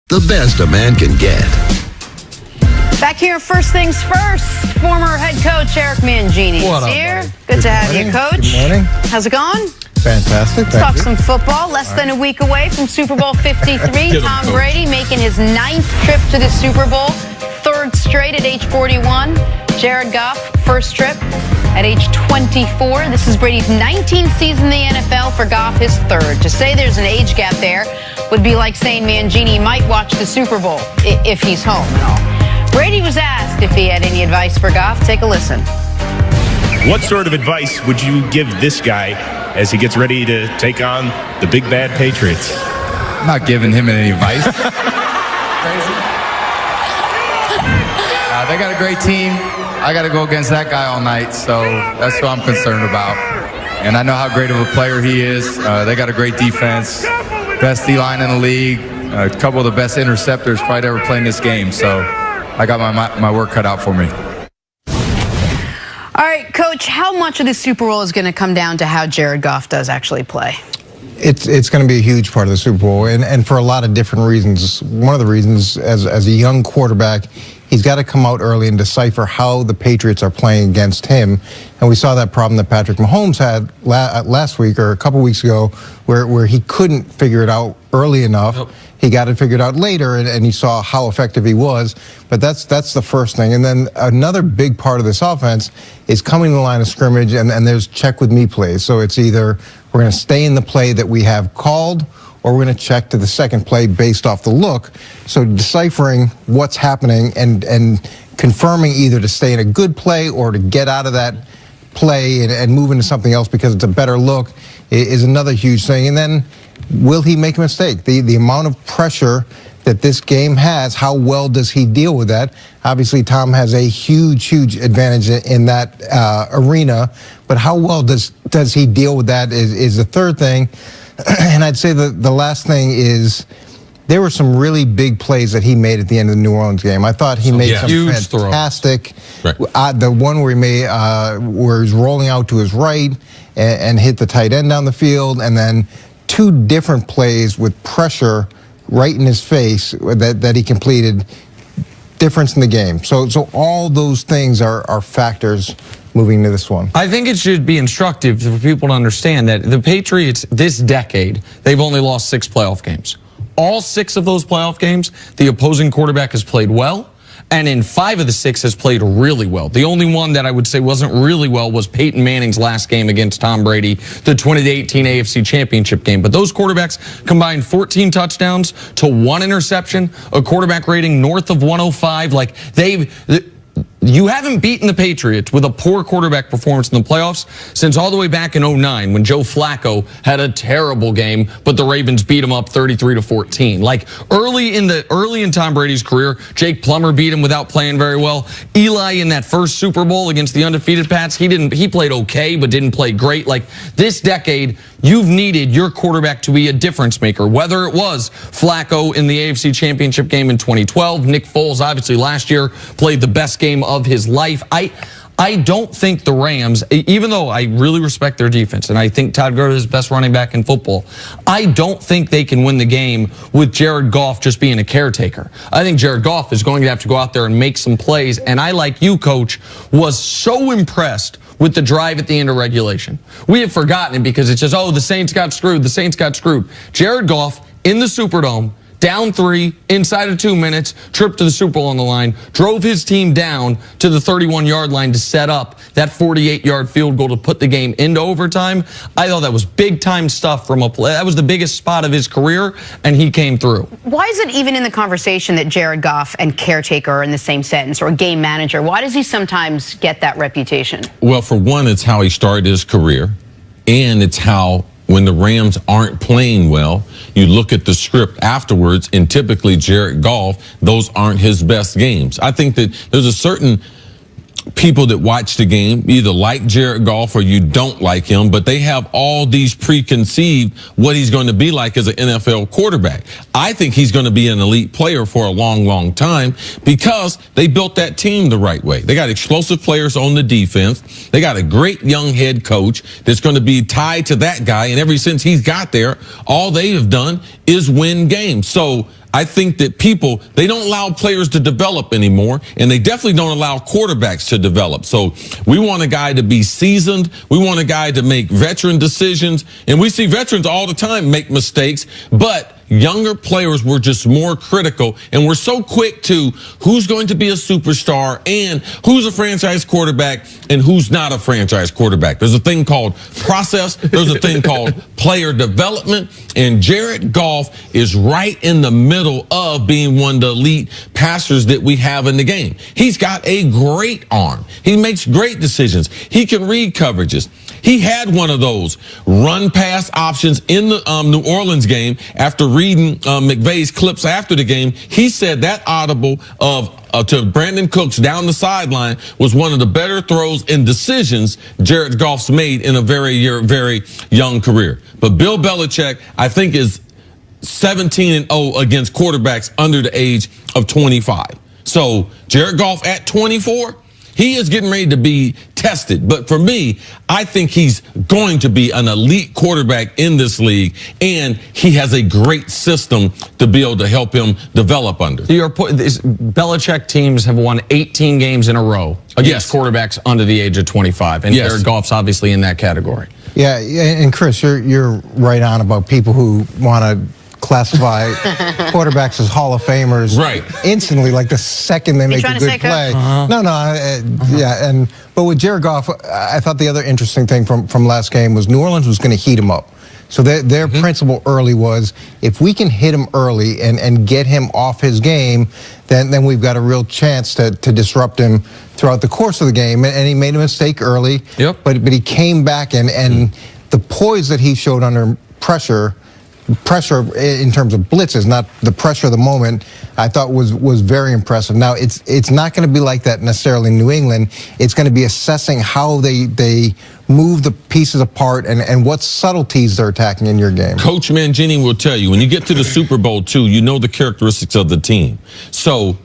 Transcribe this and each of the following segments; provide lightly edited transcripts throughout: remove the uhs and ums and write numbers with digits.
The best a man can get. Back here, first things first, former head coach Eric Mangini is here. Good to have you, Coach. Good morning. How's it going? Fantastic. Let's talk some football. Less than a week away from Super Bowl 53. Tom Brady making his 9th trip to the Super Bowl, 3rd straight at age 41. Jared Goff, first trip at age 24. This is Brady's 19th season in the NFL. For Goff, his 3rd. To say there's an age gap there would be like saying Mangini might watch the Super Bowl if he's home and all. Brady was asked if he had any advice for Goff. Take a listen. What sort of advice would you give this guy as he gets ready to take on the big bad Patriots? I'm not giving him any advice. Crazy. They got a great team. I got to go against that guy all night, so that's what I'm concerned about. And I know how great of a player he is. They got a great defense, best D-line in the league, a couple of the best interceptors probably ever played in this game. So I got my work cut out for me. All right, Coach, how much of the Super Bowl is going to come down to how Jared Goff does actually play? It's going to be a huge part of the Super Bowl, and for a lot of different reasons. One of the reasons, as a young quarterback, he's got to come out early and decipher how the Patriots are playing against him. And we saw that problem that Patrick Mahomes had last week or a couple weeks ago where he couldn't figure it out early enough. Yep. He got it figured out later, and he saw how effective he was. But that's the first thing. And then another big part of this offense is coming to the line of scrimmage, and there's check with me plays. So it's either we're going to stay in the play that we have called, or we're going to check to the second play based off the look. So deciphering what's happening and confirming either to stay in a good play or to get out of that play and move into something else because it's a better look is another huge thing. And then will he make a mistake? The amount of pressure that this game has, how well does he deal with that? Obviously, Tom has a huge advantage in that arena, but how well does he deal with that is the third thing. And I'd say the last thing is there were some really big plays that he made at the end of the New Orleans game. I thought he made some fantastic. Right. The one where he made where he's rolling out to his right and hit the tight end down the field, and then 2 different plays with pressure right in his face that he completed. Difference in the game. So all those things are factors moving to this one. I think it should be instructive for people to understand that the Patriots this decade, they've only lost 6 playoff games. All 6 of those playoff games, the opposing quarterback has played well, and in 5 of the 6 has played really well. The only one that I would say wasn't really well was Peyton Manning's last game against Tom Brady, the 2018 AFC Championship game. But those quarterbacks combined 14 touchdowns to 1 interception, a quarterback rating north of 105. Like, you haven't beaten the Patriots with a poor quarterback performance in the playoffs since all the way back in 2009 when Joe Flacco had a terrible game, but the Ravens beat him up 33-14. Like early in Tom Brady's career, Jake Plummer beat him without playing very well. Eli in that first Super Bowl against the undefeated Pats, he played okay but didn't play great. Like this decade, you've needed your quarterback to be a difference maker, whether it was Flacco in the AFC Championship game in 2012, Nick Foles obviously last year played the best game of his life. I don't think the Rams, even though I really respect their defense, and I think Todd Gurley is the best running back in football, I don't think they can win the game with Jared Goff just being a caretaker. I think Jared Goff is going to have to go out there and make some plays, and I, like you, Coach, was so impressed with the drive at the end of regulation. We have forgotten it because it's just, oh, the Saints got screwed, the Saints got screwed. Jared Goff in the Superdome, down 3, inside of 2 minutes, trip to the Super Bowl on the line, drove his team down to the 31-yard line to set up that 48-yard field goal to put the game into overtime. I thought that was big-time stuff from a play. That was the biggest spot of his career, and he came through. Why is it even in the conversation that Jared Goff and caretaker are in the same sentence, or game manager? Why does he sometimes get that reputation? Well, for one, it's how he started his career, and it's how when the Rams aren't playing well, you look at the script afterwards, and typically Jared Goff, those aren't his best games. I think that there's a certain people that watch the game either like Jared Goff or you don't like him, but they have all these preconceived what he's going to be like as an NFL quarterback. I think he's going to be an elite player for a long time because they built that team the right way. They got explosive players on the defense. They got a great young head coach that's going to be tied to that guy, and ever since he's got there, all they have done is win games. So I think that people, they don't allow players to develop anymore, and they definitely don't allow quarterbacks to develop. So we want a guy to be seasoned. We want a guy to make veteran decisions. And we see veterans all the time make mistakes, but younger players were just more critical, and we're so quick to who's going to be a superstar and who's a franchise quarterback and who's not a franchise quarterback. There's a thing called process. There's a thing called player development, and Jared Goff is right in the middle of being one of the elite passers that we have in the game. He's got a great arm. He makes great decisions. He can read coverages. He had one of those run-pass options in the New Orleans game after reading McVay's clips after the game. He said that audible to Brandon Cooks down the sideline was one of the better throws and decisions Jared Goff's made in a very young career. But Bill Belichick, I think, is 17-0 against quarterbacks under the age of 25. So Jared Goff at 24, he is getting ready to be tested. But for me, I think he's going to be an elite quarterback in this league, and he has a great system to be able to help him develop under. Your point, Belichick teams have won 18 games in a row against quarterbacks under the age of 25, and Jared Goff's obviously in that category. Yeah, and Chris, you're right on about people who want to classify quarterbacks as Hall of Famers instantly, like the second they make a good play. But with Jared Goff, I thought the other interesting thing from last game was New Orleans was going to heat him up. So their principle early was, if we can hit him early and get him off his game, then we've got a real chance to disrupt him throughout the course of the game. And he made a mistake early, but he came back, and the poise that he showed under pressure in terms of blitzes, not the pressure of the moment, I thought was very impressive. Now, it's not going to be like that necessarily in New England. It's going to be assessing how they move the pieces apart and what subtleties they're attacking in your game. Coach Mangini will tell you, when you get to the Super Bowl II, you know the characteristics of the team. So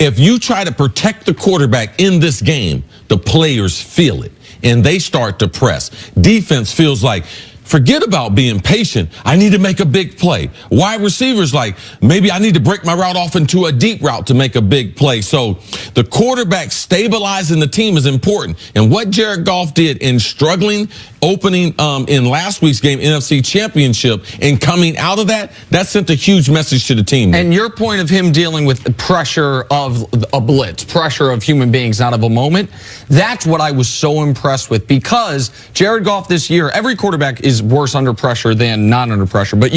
if you try to protect the quarterback in this game, the players feel it, and they start to press. Defense feels like, forget about being patient. I need to make a big play. Wide receivers like, maybe I need to break my route off into a deep route to make a big play. So the quarterback stabilizing the team is important. And what Jared Goff did in struggling opening in last week's game, NFC Championship, and coming out of that sent a huge message to the team. And your point of him dealing with the pressure of a blitz, pressure of human beings, not of a moment, that's what I was so impressed with, because Jared Goff this year, every quarterback is worse under pressure than not under pressure. But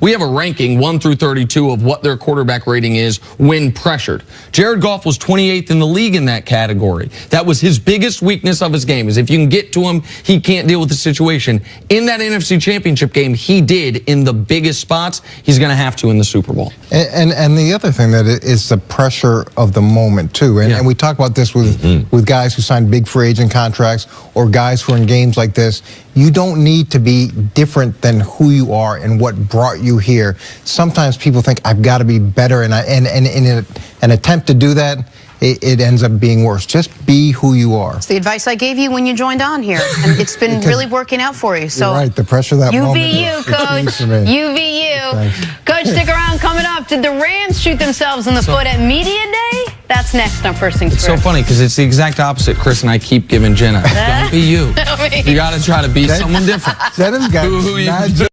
we have a ranking 1 through 32 of what their quarterback rating is when pressured. Jared Goff was 28th in the league in that category. That was his biggest weakness of his game, is if you can get to him, he can't deal with the situation. In that NFC Championship game, he did in the biggest spots. He's going to have to in the Super Bowl. And the other thing that is the pressure of the moment too. And we talk about this with guys who sign big free agent contracts or guys who are in games like this. You don't need to be different than who you are and what brought you here. Sometimes people think, I've got to be better, and in an attempt to do that, it ends up being worse. Just be who you are. It's the advice I gave you when you joined on here, and it's been really working out for you. So you're right, the pressure of that moment. You, Coach. You be you. Coach, stick around. Coming up, did the Rams shoot themselves in the foot at Media Day? That's next on First Things First. It's so funny because it's the exact opposite Chris and I keep giving Jenna. Don't be you. You got to try to be someone different. Jenna's got